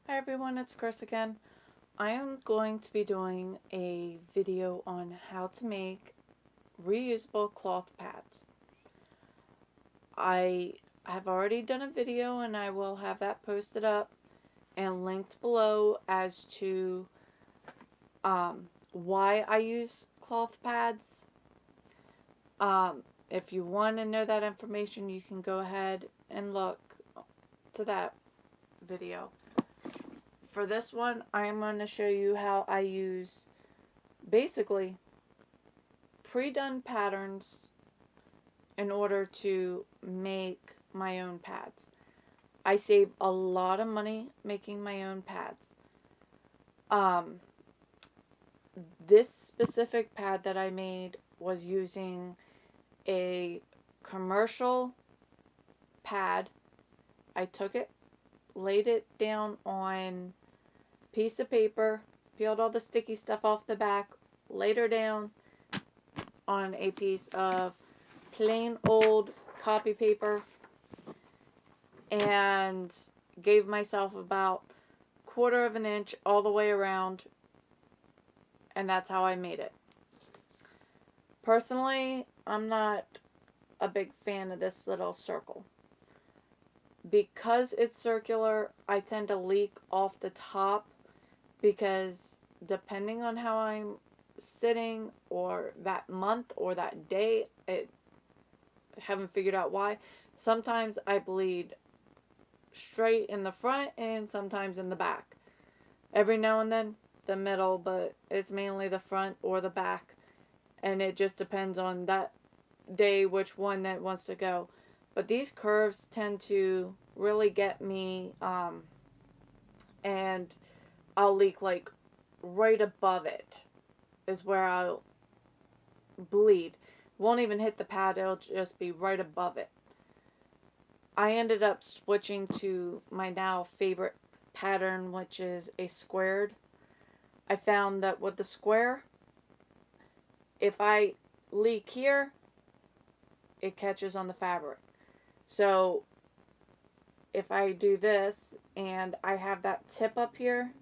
Hi everyone, it's Chris again. I am going to be doing a video on how to make reusable cloth pads. I have already done a video and I will have that posted up and linked below as to why I use cloth pads. If you want to know that information, you can go ahead and look to that video. For this one, I am going to show you how I use basically pre-done patterns in order to make my own pads. I save a lot of money making my own pads. This specific pad that I made was using a commercial pad. I took it, laid it down on a piece of paper, peeled all the sticky stuff off the back, laid her down on a piece of plain old copy paper, and gave myself about 1/4 of an inch all the way around, and that's how I made it. Personally, I'm not a big fan of this little circle. Because it's circular, I tend to leak off the top because depending on how I'm sitting or that month or that day, I haven't figured out why. Sometimes I bleed straight in the front and sometimes in the back. Every now and then the middle, but it's mainly the front or the back, and it just depends on that day which one that wants to go. But these curves tend to really get me, and I'll leak like right above it is where I'll bleed. Won't even hit the pad, it'll just be right above it. I ended up switching to my now favorite pattern, which is a squared. I found that with the square, if I leak here, it catches on the fabric. So if I do this and I have that tip up here,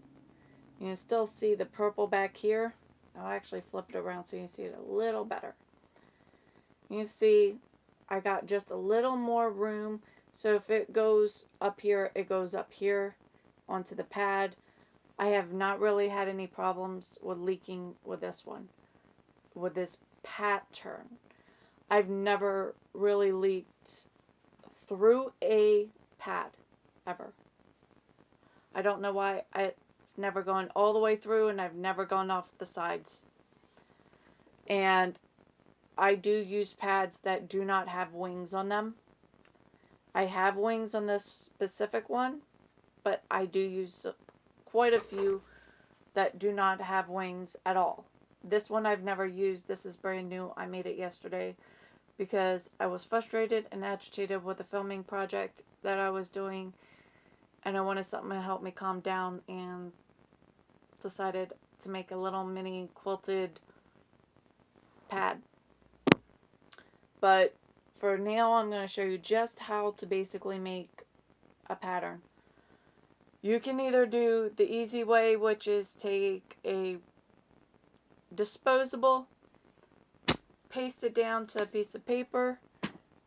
you can still see the purple back here. I'll actually flip it around so you can see it a little better. You can see I got just a little more room. So if it goes up here, it goes up here onto the pad. I have not really had any problems with leaking with this one, with this pattern. I've never really leaked through a pad, ever. I don't know why. I've never gone all the way through and I've never gone off the sides. And I do use pads that do not have wings on them. I have wings on this specific one, but I do use quite a few that do not have wings at all. This one I've never used. This is brand new. I made it yesterday because I was frustrated and agitated with the filming project that I was doing, and I wanted something to help me calm down, and decided to make a little mini quilted pad. But for now, I'm going to show you just how to basically make a pattern. You can either do the easy way, which is take a disposable, paste it down to a piece of paper,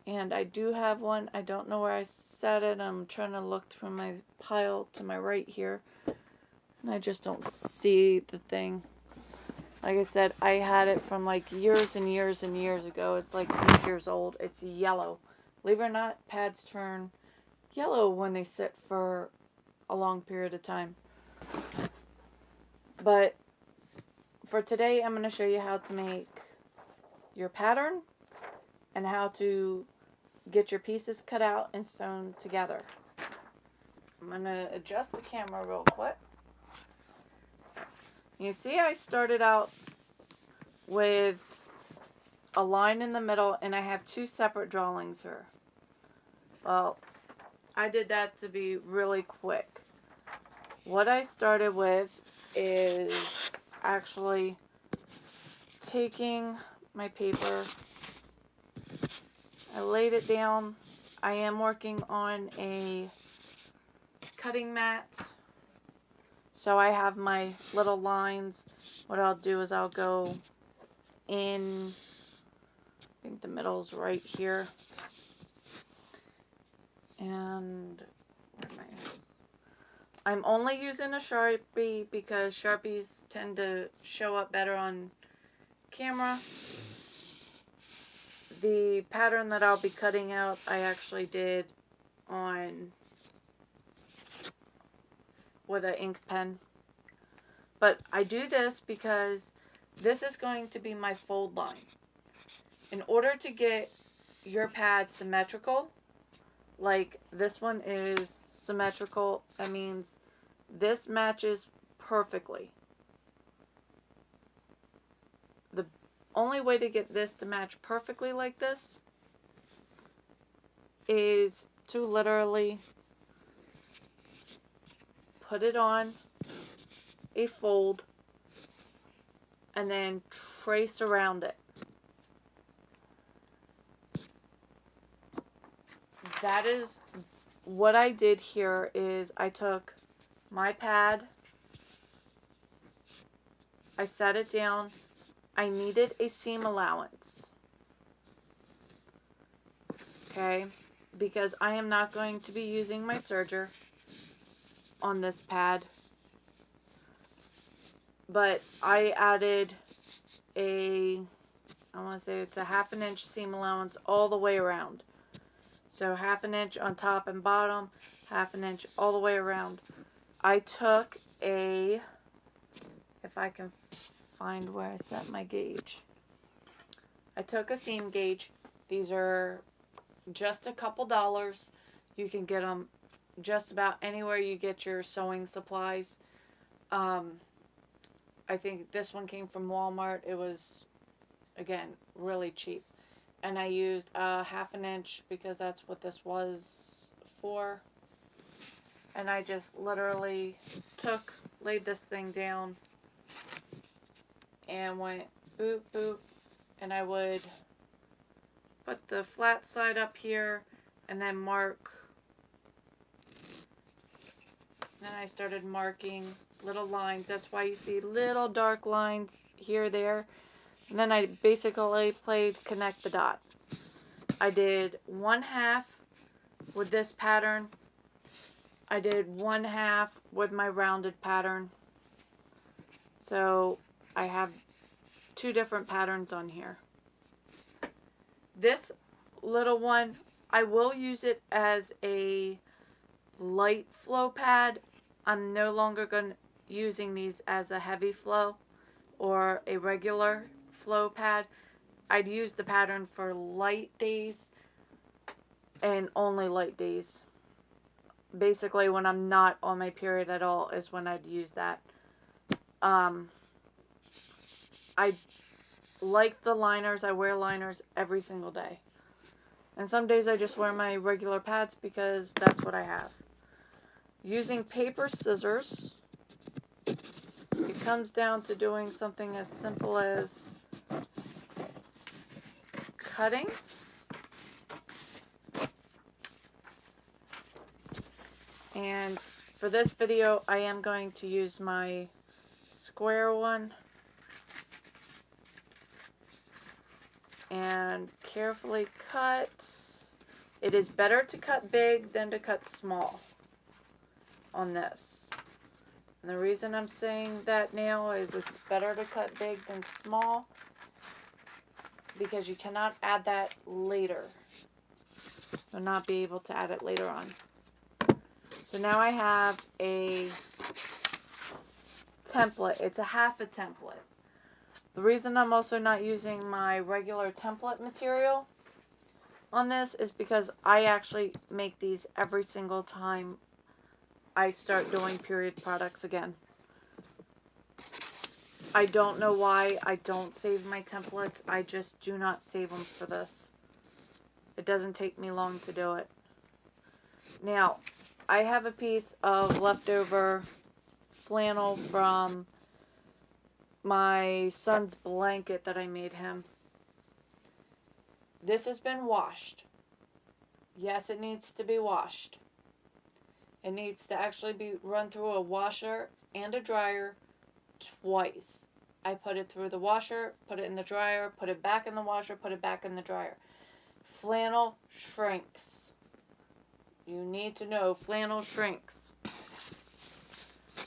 and I do have one. I don't know where I set it. I'm trying to look through my pile to my right here, and I just don't see the thing. Like I said, I had it from like years and years and years ago. It's like 6 years old. It's yellow. Believe it or not, pads turn yellow when they sit for a long period of time. But for today, I'm going to show you how to make your pattern and how to get your pieces cut out and sewn together. I'm going to adjust the camera real quick. You see, I started out with a line in the middle, and I have 2 separate drawings here. Well, I did that to be really quick. What I started with is actually taking my paper, I laid it down. I am working on a cutting mat So I have my little lines. What I'll do is I'll go in, I think the middle's right here. And where am I? I'm only using a Sharpie because Sharpies tend to show up better on camera. The pattern that I'll be cutting out, I actually did on with an ink pen. But I do this because this is going to be my fold line. In order to get your pad symmetrical, like this one is symmetrical, that means this matches perfectly. The only way to get this to match perfectly like this is to literally put it on a fold and then trace around it. That is what I did here. Is I took my pad, I set it down, I needed a seam allowance, okay, because I am not going to be using my serger on this pad, but I added I want to say it's a 1/2 inch seam allowance all the way around. So 1/2 inch on top and bottom, 1/2 inch all the way around. I took if I can find where I set my gauge. I took a seam gauge. These are just a couple dollars. You can get them just about anywhere you get your sewing supplies. I think this one came from Walmart. It was, again, really cheap. And I used a 1/2 inch because that's what this was for. And I just literally laid this thing down and went boop, boop. And I would put the flat side up here and then mark. Then I started marking little lines. That's why you see little dark lines here, there. And then I basically played connect the dot. I did 1/2 with this pattern. I did 1/2 with my rounded pattern. So I have 2 different patterns on here. This little one, I will use it as a light flow pad. I'm no longer using these as a heavy flow or a regular flow pad. I'd use the pattern for light days and only light days. Basically, when I'm not on my period at all is when I'd use that. I like the liners. I wear liners every single day. And some days I just wear my regular pads because that's what I have. Using paper scissors, it comes down to doing something as simple as cutting. And for this video, I am going to use my square one and carefully cut. It is better to cut big than to cut small on this. And the reason I'm saying that now is it's better to cut big than small because you cannot add that later. You'll not be able to add it later on. So now I have a template. It's a 1/2 template. The reason I'm also not using my regular template material on this is because I actually make these every single time I start doing period products again. I don't know why I don't save my templates. I just do not save them for this. It doesn't take me long to do it. Now, I have a piece of leftover flannel from my son's blanket that I made him. This has been washed. Yes, it needs to be washed. It needs to actually be run through a washer and a dryer twice. I put it through the washer, put it in the dryer, put it back in the washer, put it back in the dryer. Flannel shrinks. You need to know flannel shrinks.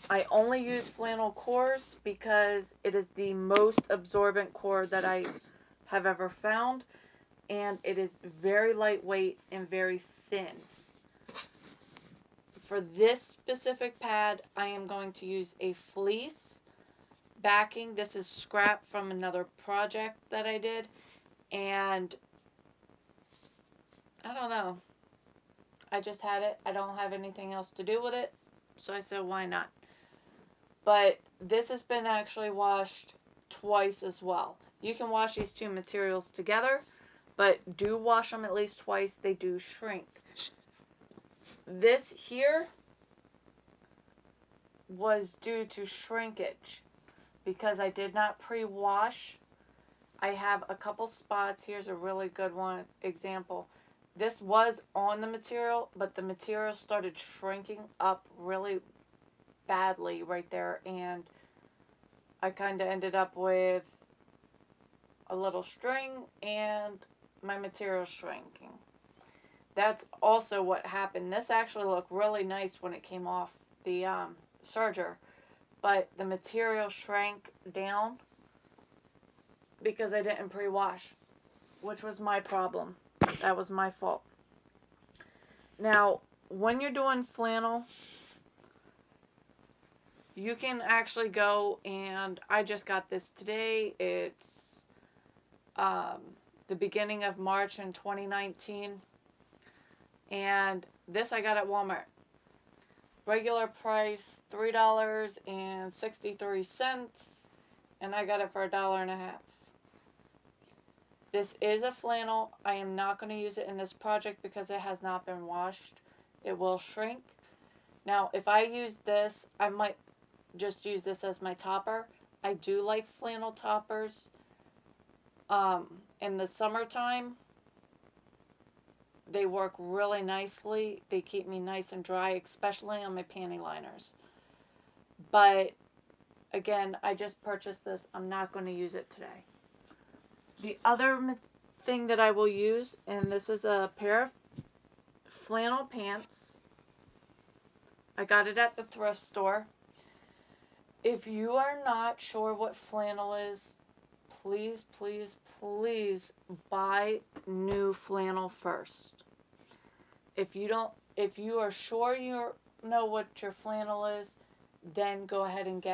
I only use flannel cores because it is the most absorbent core that I have ever found, and it is very lightweight and very thin. For this specific pad, I am going to use a fleece backing. This is scrap from another project that I did, and I don't know. I just had it. I don't have anything else to do with it, so I said, why not? But this has been actually washed twice as well. You can wash these two materials together, but do wash them at least twice. They do shrink. This here was due to shrinkage because I did not pre-wash. I have a couple spots. Here's a really good one example. This was on the material, but the material started shrinking up really badly right there, and I kind of ended up with a little string and my material shrinking. That's also what happened. This actually looked really nice when it came off the serger, but the material shrank down because I didn't pre-wash, which was my problem. That was my fault. Now, when you're doing flannel, you can actually go, and I just got this today. It's the beginning of March in 2019. And this I got at Walmart. Regular price $3.63, and I got it for $1.50. This is a flannel. I am not going to use it in this project because it has not been washed. It will shrink. Now, if I use this, I might just use this as my topper. I do like flannel toppers. In the summertime, they work really nicely. They keep me nice and dry, especially on my panty liners. But, again, I just purchased this. I'm not going to use it today. The other thing that I will use, and this is a pair of flannel pants. I got it at the thrift store. If you are not sure what flannel is, please, please, please buy new flannel first. If you are sure you know what your flannel is, then go ahead and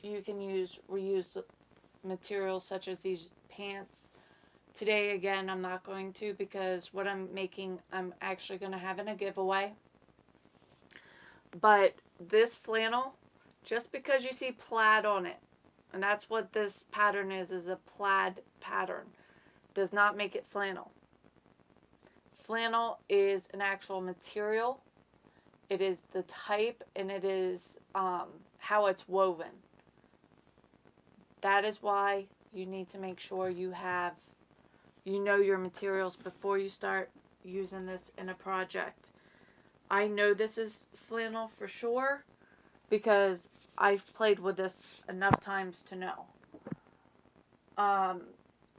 you can reuse materials such as these pants. Today, again, I'm not going to because what I'm making, I'm actually going to have in a giveaway. But this flannel, just because you see plaid on it, and that's what this pattern is a plaid pattern, does not make it flannel. Flannel is an actual material. It is the type, and it is how it's woven. That is why you need to make sure you know your materials before you start using this in a project. I know this is flannel for sure because I've played with this enough times to know.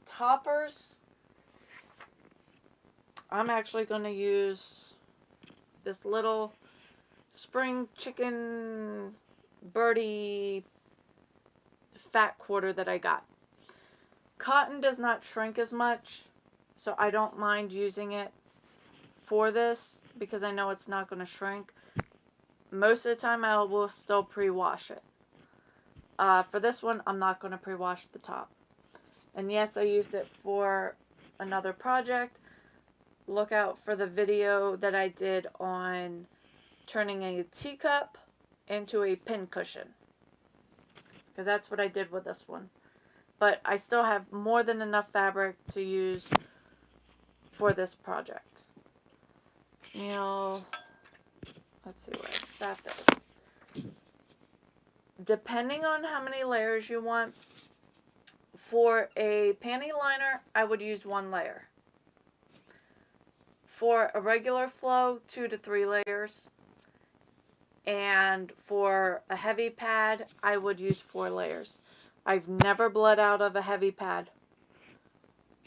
Toppers, I'm actually going to use this little spring chicken birdie fat quarter that I got. Cotton does not shrink as much, so I don't mind using it for this because I know it's not going to shrink. Most of the time I will still pre-wash it. For this one, I'm not going to pre-wash the top. And yes, I used it for another project. Look out for the video that I did on turning a teacup into a pincushion, because that's what I did with this one. But I still have more than enough fabric to use for this project. You know, let's see where I sat this. Depending on how many layers you want, for a panty liner, I would use 1 layer. For a regular flow, 2 to 3 layers. And for a heavy pad, I would use 4 layers. I've never bled out of a heavy pad.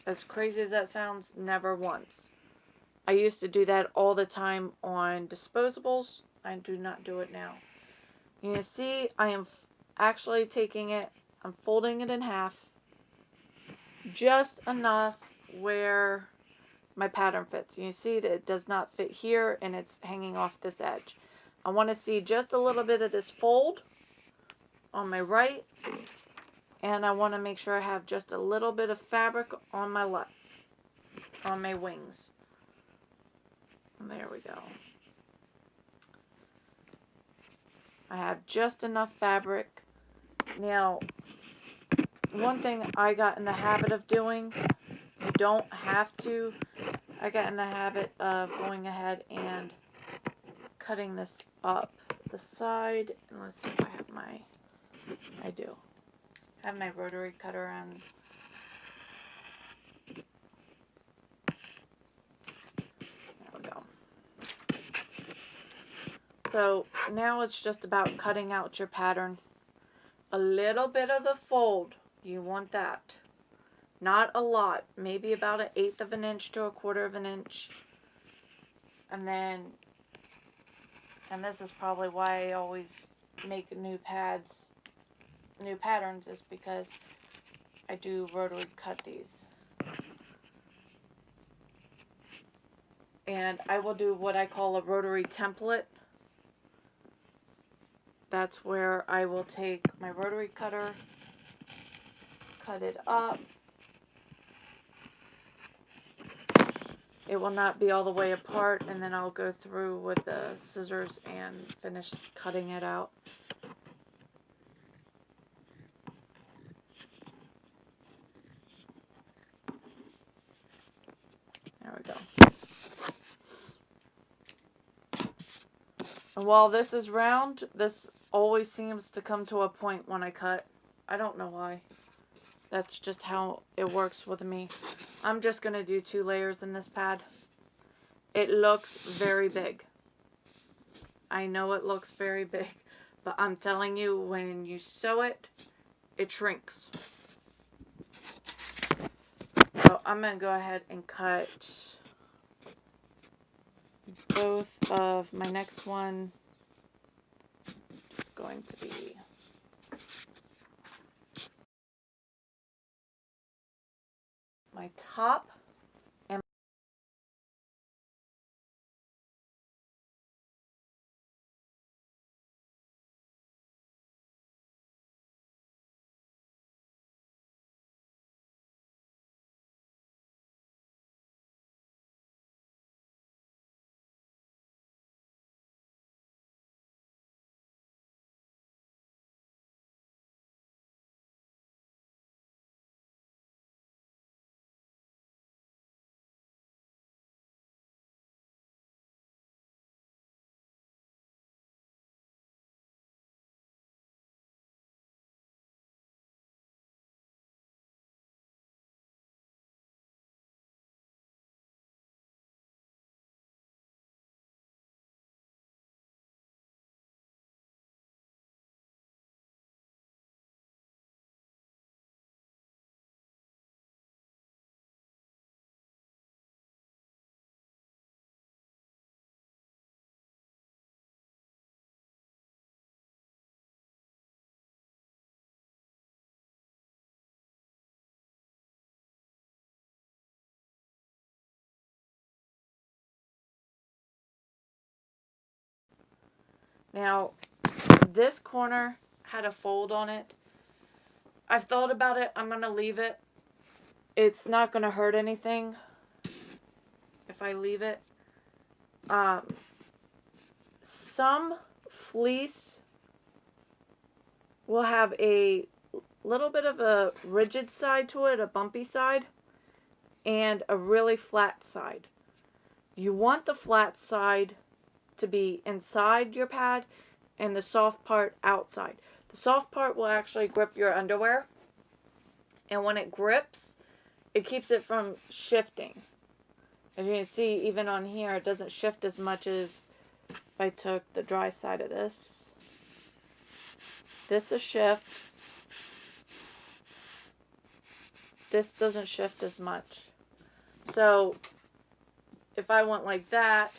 As crazy as that sounds, never once. I used to do that all the time on disposables. I do not do it now. You can see I am actually taking it, I'm folding it in half, just enough where my pattern fits. You can see that it does not fit here and it's hanging off this edge. I want to see just a little bit of this fold on my right, and I want to make sure I have just a little bit of fabric on my left, on my wings. And there we go. I have just enough fabric. Now, one thing I got in the habit of doing, you don't have to, I got in the habit of going ahead and cutting this up the side. And let's see if I have my, I do. I have my rotary cutter on. There we go. So now it's just about cutting out your pattern. A little bit of the fold, you want that. Not a lot, maybe about 1/8 of an inch to 1/4 of an inch. And then, and this is probably why I always make new pads, new patterns, is because I do rotary cut these. And I will do what I call a rotary template. That's where I will take my rotary cutter, cut it up. It will not be all the way apart, and then I'll go through with the scissors and finish cutting it out. There we go. And while this is round, this always seems to come to a point when I cut. I don't know why. That's just how it works with me. I'm just going to do 2 layers in this pad. It looks very big. I know it looks very big, but I'm telling you, when you sew it, it shrinks. So I'm going to go ahead and cut both of my next one. It's going to be my top and now this corner had a fold on it. I've thought about it. I'm going to leave it. It's not going to hurt anything if I leave it. Some fleece will have a little bit of a rigid side to it, a bumpy side, and a really flat side. You want the flat side to be inside your pad and the soft part outside. The soft part will actually grip your underwear, and when it grips, it keeps it from shifting. As you can see, even on here, it doesn't shift as much as if I took the dry side of this, this is shift. This doesn't shift as much. So if I went like that,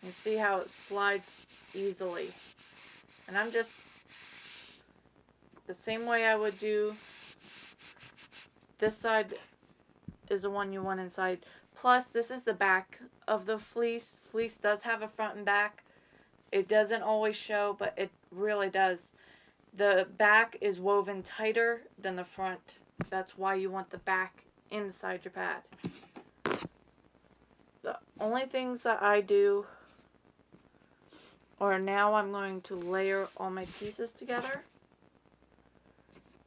you see how it slides easily. And I'm just the same way I would do this side is the one you want inside. Plus, this is the back of the fleece. Fleece does have a front and back. It doesn't always show, but it really does. The back is woven tighter than the front. That's why you want the back inside your pad. The only things that I do are now I'm going to layer all my pieces together.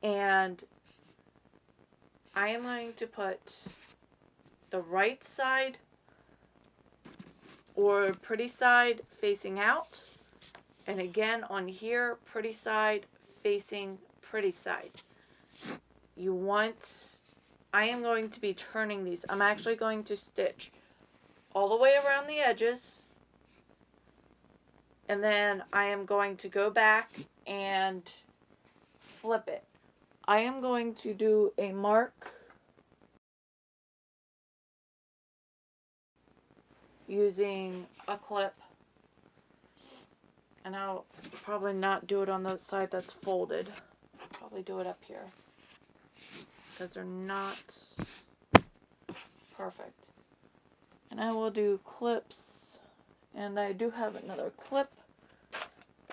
And I am going to put the right side or pretty side facing out, and again on here, pretty side facing pretty side. I am going to be turning these. I'm actually going to stitch all the way around the edges, and then I am going to go back and flip it. I am going to do a mark using a clip, and I'll probably not do it on the side that's folded. I'll probably do it up here because they're not perfect. And I will do clips, and I do have another clip,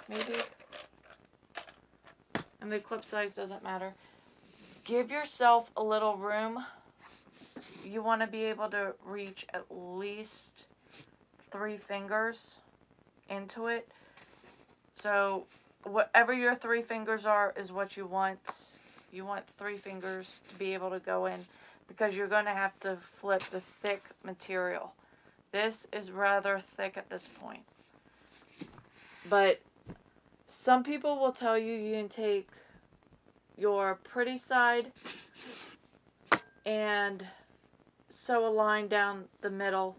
maybe, and the clip size doesn't matter. Give yourself a little room. You want to be able to reach at least 3 fingers into it. So whatever your 3 fingers are is what you want. You want 3 fingers to be able to go in, because you're going to have to flip the thick material. This is rather thick at this point. But some people will tell you you can take your pretty side and sew a line down the middle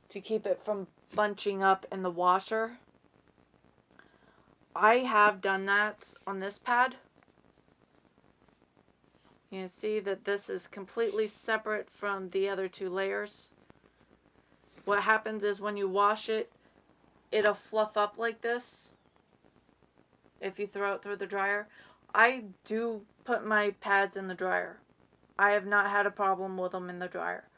to keep it from bunching up in the washer. I have done that on this pad. You can see that this is completely separate from the other 2 layers. What happens is when you wash it, it'll fluff up like this if you throw it through the dryer. I do put my pads in the dryer. I have not had a problem with them in the dryer.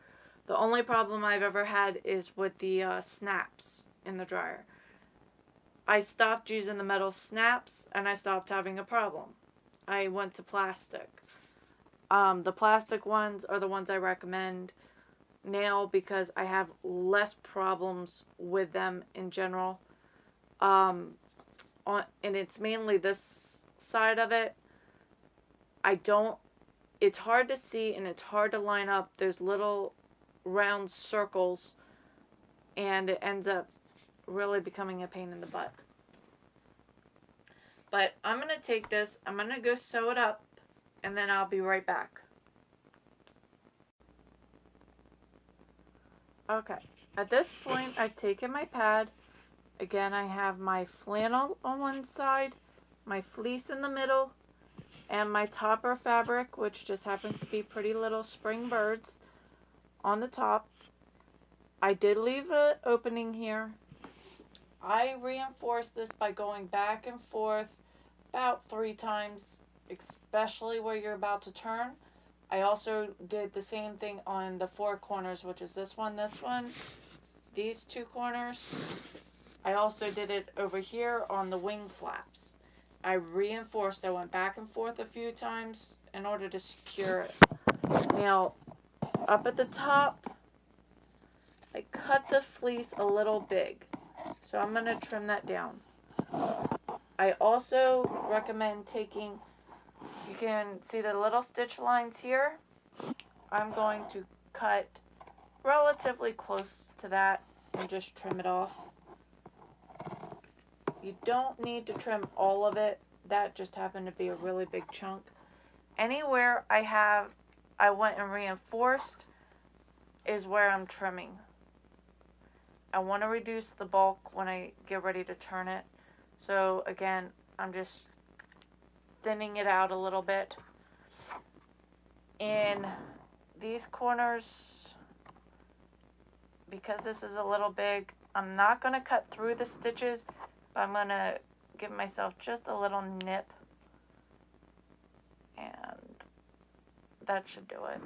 The only problem I've ever had is with the snaps in the dryer. I stopped using the metal snaps and I stopped having a problem. I went to plastic. The plastic ones are the ones I recommend now because I have less problems with them in general. And it's mainly this side of it. It's hard to see and it's hard to line up. There's little round circles and it ends up really becoming a pain in the butt. But I'm going to take this, I'm going to go sew it up, and then I'll be right back. Okay, at this point I've taken my pad. Again, I have my flannel on one side, my fleece in the middle, and my topper fabric, which just happens to be Pretty Little Spring Birds, on the top. I did leave an opening here. I reinforced this by going back and forth about 3 times, especially where you're about to turn. I also did the same thing on the 4 corners, which is this one, these 2 corners. I also did it over here on the wing flaps. I reinforced, I went back and forth a few times in order to secure it. Now, up at the top, I cut the fleece a little big, so I'm going to trim that down. I also recommend taking, you can see the little stitch lines here. I'm going to cut relatively close to that and just trim it off. You don't need to trim all of it. That just happened to be a really big chunk. Anywhere I went and reinforced is where I'm trimming. I want to reduce the bulk when I get ready to turn it. So again, I'm just thinning it out a little bit. In these corners, because this is a little big, I'm not going to cut through the stitches, but I'm going to give myself just a little nip. And that should do it.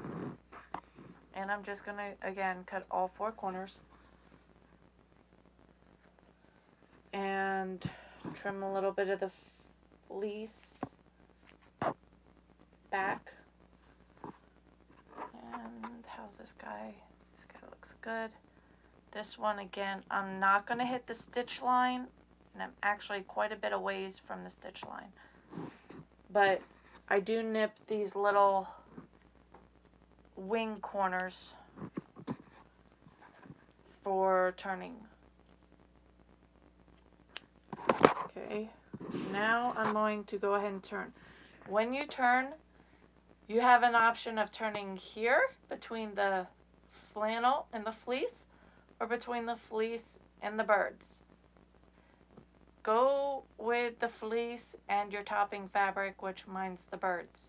And I'm just going to, again, cut all 4 corners. And trim a little bit of the fleece back. And how's this guy? This guy looks good. This one, again, I'm not going to hit the stitch line. And I'm actually quite a bit of ways from the stitch line. But I do nip these little wing corners for turning. Okay, now I'm going to go ahead and turn. When you turn, you have an option of turning here between the flannel and the fleece, or between the fleece and the birds. Go with the fleece and your topping fabric, which mine's the birds.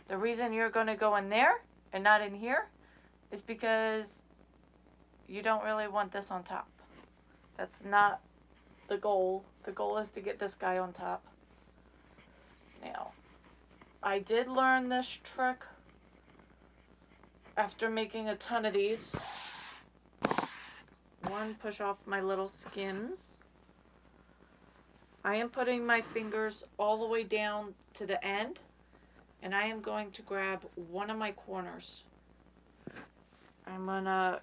The reason you're going to go in there and not in here is because you don't really want this on top. That's not the goal. The goal is to get this guy on top. Now, I did learn this trick after making a ton of these. One, push off my little skins. I am putting my fingers all the way down to the end, and I am going to grab one of my corners. I'm going to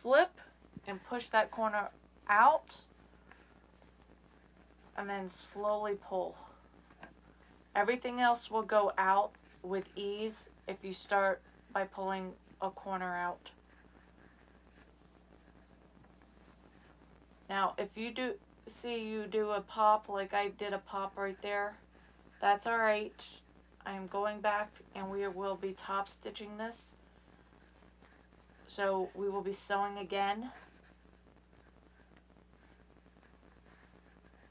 flip and push that corner out, and then slowly pull. Everything else will go out with ease if you start by pulling a corner out. Now, if you do a pop like I did a pop right there, that's alright. I'm going back and we will be top stitching this. So we will be sewing again,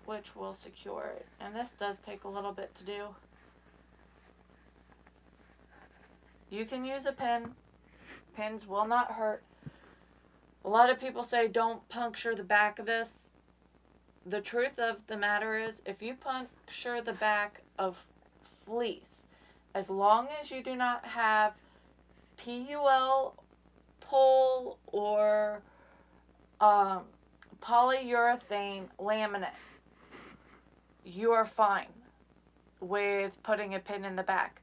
which will secure it. And this does take a little bit to do. You can use a pin. Pins will not hurt. A lot of people say don't puncture the back of this. The truth of the matter is, if you puncture the back of fleece, as long as you do not have PUL, pull, or polyurethane laminate, you are fine with putting a pin in the back.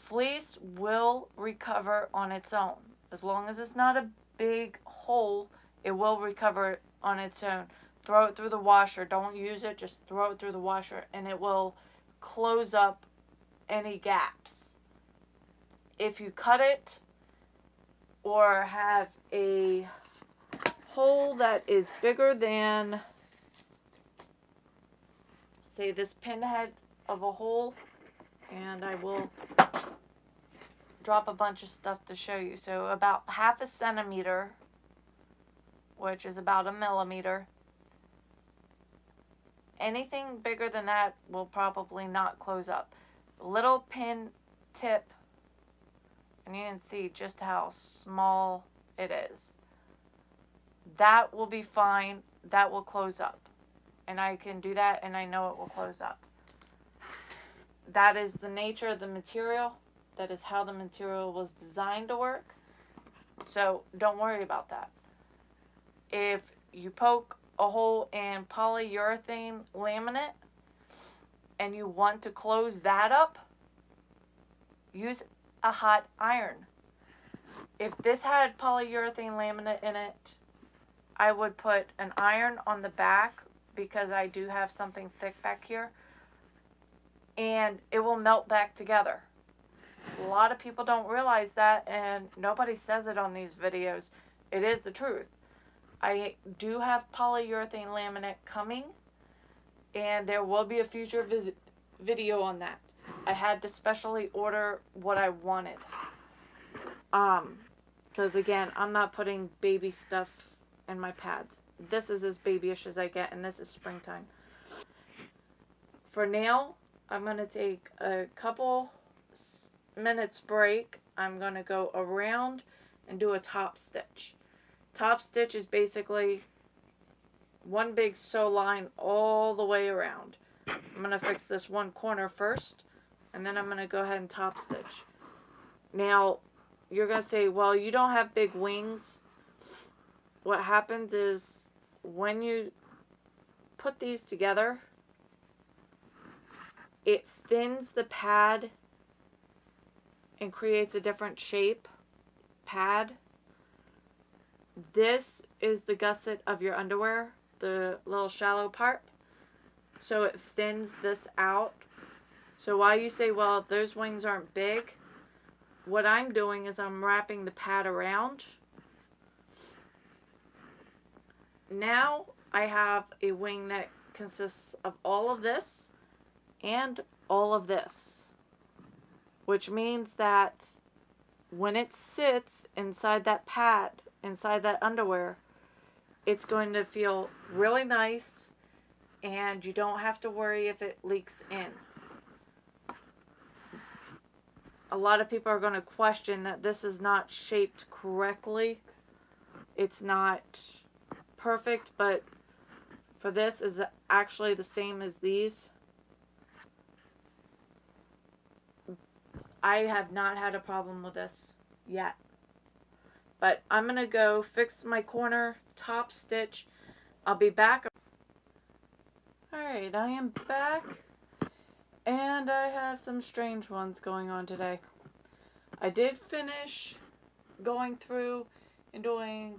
Fleece will recover on its own. As long as it's not a big hole, it will recover on its own. Throw it through the washer. Don't use it, just throw it through the washer, and it will close up any gaps. If you cut it or have a hole that is bigger than, say, this pinhead of a hole, and I will drop a bunch of stuff to show you. So about 1/2 centimeter, which is about 1 millimeter. Anything bigger than that will probably not close up. Little pin tip, and you can see just how small it is. That will be fine. That will close up. And I can do that, and I know it will close up. That is the nature of the material. That is how the material was designed to work. So don't worry about that. If you poke a hole in polyurethane laminate and you want to close that up, use a hot iron. If this had polyurethane laminate in it, I would put an iron on the back because I do have something thick back here, and it will melt back together. A lot of people don't realize that, and nobody says it on these videos. It is the truth. I do have polyurethane laminate coming, and there will be a future video on that. I had to specially order what I wanted. Because again, I'm not putting baby stuff in my pads. this is as babyish as I get, and this is springtime. For now, I'm going to take a couple minutes break. I'm going to go around and do a top stitch. Top stitch is basically one big sew line all the way around. I'm going to fix this one corner first, and then I'm going to go ahead and top stitch. Now, you're going to say, well, you don't have big wings. What happens is when you put these together, it thins the pad and creates a different shape pad. This is the gusset of your underwear, the little shallow part. So it thins this out. So while you say, well, those wings aren't big, what I'm doing is I'm wrapping the pad around. Now I have a wing that consists of all of this and all of this, which means that when it sits inside that pad, inside that underwear, it's going to feel really nice, and you don't have to worry if it leaks in. A lot of people are going to question that this is not shaped correctly. It's not perfect, but for this is actually the same as these. I have not had a problem with this yet. But I'm going to go fix my corner top stitch. I'll be back. Alright, I am back. And I have some strange ones going on today. I did finish going through and doing,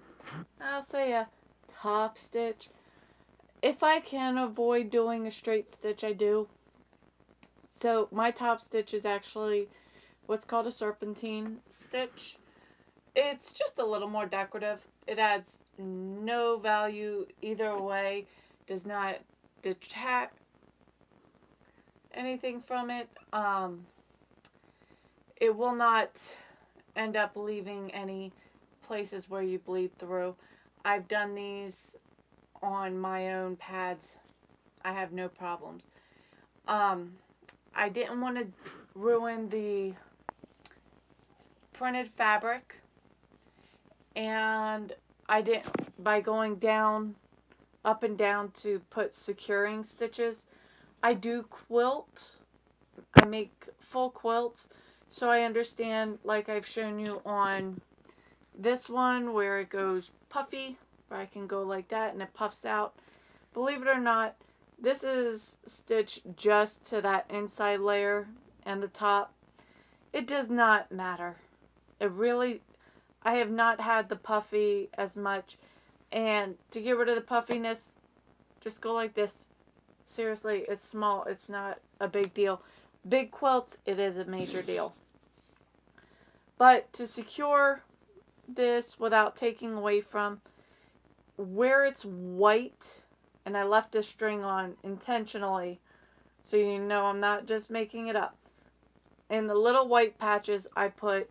I'll say, a top stitch. If I can avoid doing a straight stitch, I do. So my top stitch is actually what's called a serpentine stitch. It's just a little more decorative. It adds no value either way. Does not detract anything from it. It will not end up leaving any places where you bleed through. I've done these on my own pads. I have no problems. I didn't want to ruin the printed fabric, and I didn't, by going down, up and down to put securing stitches. I do quilt. I make full quilts, so I understand, like I've shown you on this one, where it goes puffy, where I can go like that and it puffs out. Believe it or not, this is stitched just to that inside layer and the top. It does not matter. It really, I have not had the puffy as much. And to get rid of the puffiness, just go like this. Seriously, it's small. It's not a big deal. Big quilts, it is a major deal. But to secure this without taking away from where it's white, and I left a string on intentionally, so you know I'm not just making it up. In the little white patches, I put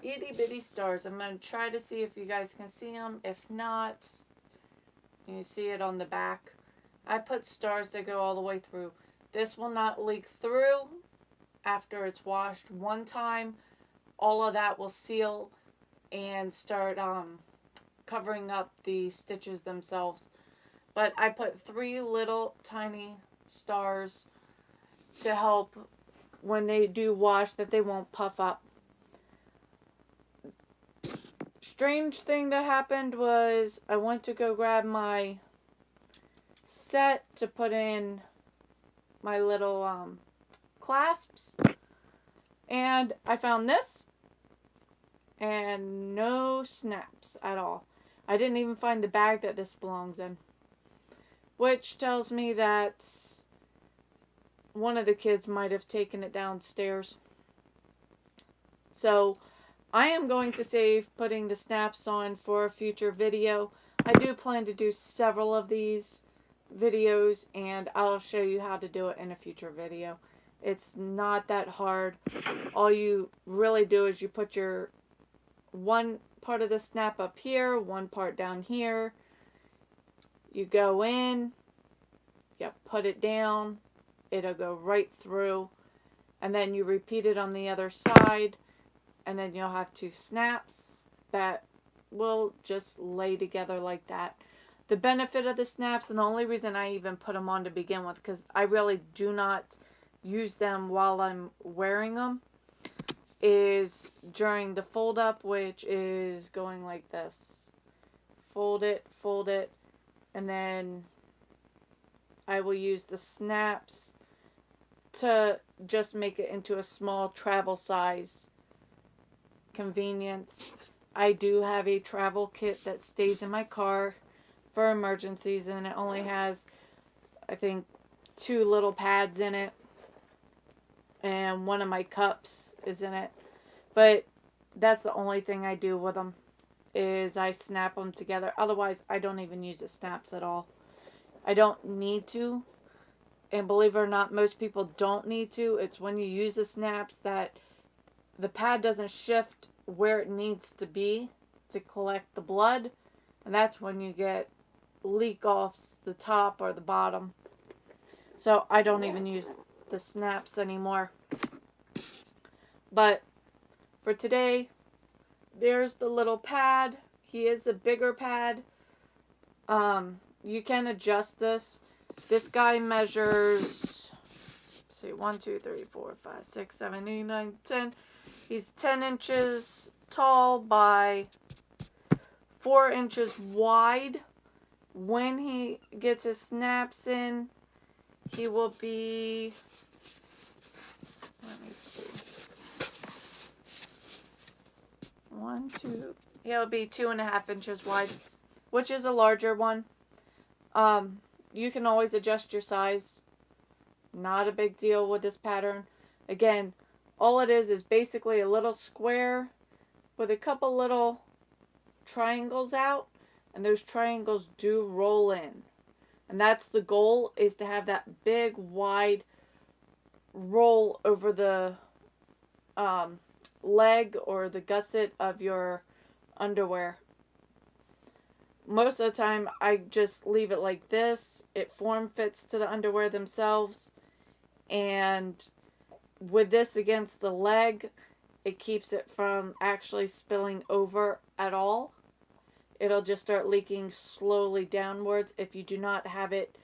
itty bitty stars. I'm going to try to see if you guys can see them. If not, you see it on the back. I put stars that go all the way through. This will not leak through after it's washed one time. All of that will seal and start covering up the stitches themselves. But I put 3 little tiny stars to help when they do wash, that they won't puff up. Strange thing that happened was I went to go grab my set to put in my little clasps, and I found this and no snaps at all. I didn't even find the bag that this belongs in, which tells me that one of the kids might have taken it downstairs. So I am going to save putting the snaps on for a future video. I do plan to do several of these videos, and I'll show you how to do it in a future video. It's not that hard. All you really do is you put your one part of the snap up here, one part down here, You go in, you put it down, it'll go right through, and then you repeat it on the other side, and then you'll have 2 snaps that will just lay together like that. The benefit of the snaps, and the only reason I even put them on to begin with, because I really do not use them while I'm wearing them, is during the fold up, which is going like this. Fold it, and then I will use the snaps to just make it into a small travel size convenience. I do have a travel kit that stays in my car for emergencies, and it only has, I think, 2 little pads in it, and one of my cups is in it. But that's the only thing I do with them, is I snap them together. Otherwise, I don't even use the snaps at all. I don't need to, and believe it or not, most people don't need to. It's when you use the snaps that the pad doesn't shift where it needs to be to collect the blood, and that's when you get leak offs the top or the bottom. So I don't even use the snaps anymore. But for today, there's the little pad. He is a bigger pad. You can adjust this. This guy measures, let's see, 1, 2, 3, 4, 5, 6, 7, 8, 9, 10. He's 10 inches tall by 4 inches wide. When he gets his snaps in, he will be, let me see, 1, 2, he'll be 2.5 inches wide, which is a larger one. You can always adjust your size. Not a big deal with this pattern. Again, all it is basically a little square with a couple little triangles out, and those triangles do roll in. And that's the goal, is to have that big, wide roll over the leg or the gusset of your underwear. Most of the time, I just leave it like this. It form fits to the underwear themselves. And with this against the leg, it keeps it from actually spilling over at all. It'll just start leaking slowly downwards if you do not have it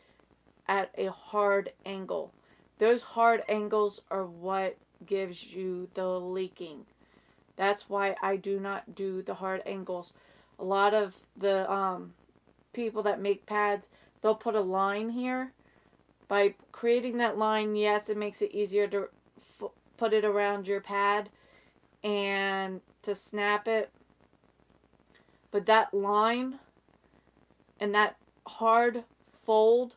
at a hard angle. Those hard angles are what gives you the leaking. That's why I do not do the hard angles. A lot of the people that make pads, they'll put a line here. By creating that line, yes, it makes it easier to put it around your pad and to snap it. But that line and that hard fold